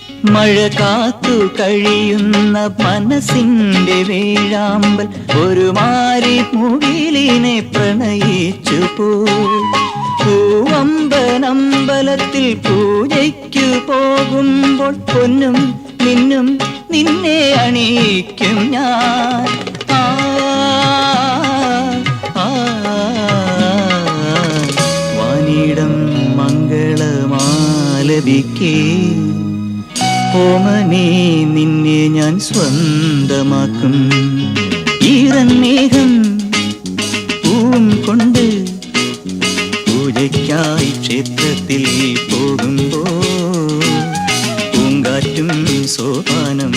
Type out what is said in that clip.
മഴ കാത്തു കഴിയുന്ന മനസ്സിന്റെ വേഴാമ്പൽ ഒരു മാരി മുകിലിനെ പ്രണയിച്ചു പോയി. പൂവമ്പനമ്പലത്തിൽ പൂജയ്ക്കു പോകുമ്പോൾ പൊന്നും മിന്നും നിന്നെ അണിയിക്കും ഞാൻ. വാനിടം മംഗളമാലപിക്കേ ഓമനേ നിന്നെ ഞാൻ സ്വന്തമാക്കും. ഈറന്നേഹം പൂവും കൊണ്ട് പൂജയ്ക്കായി ക്ഷേത്രത്തിൽ പോകുമ്പോൾ പൂങ്കാറ്റും സോപാനം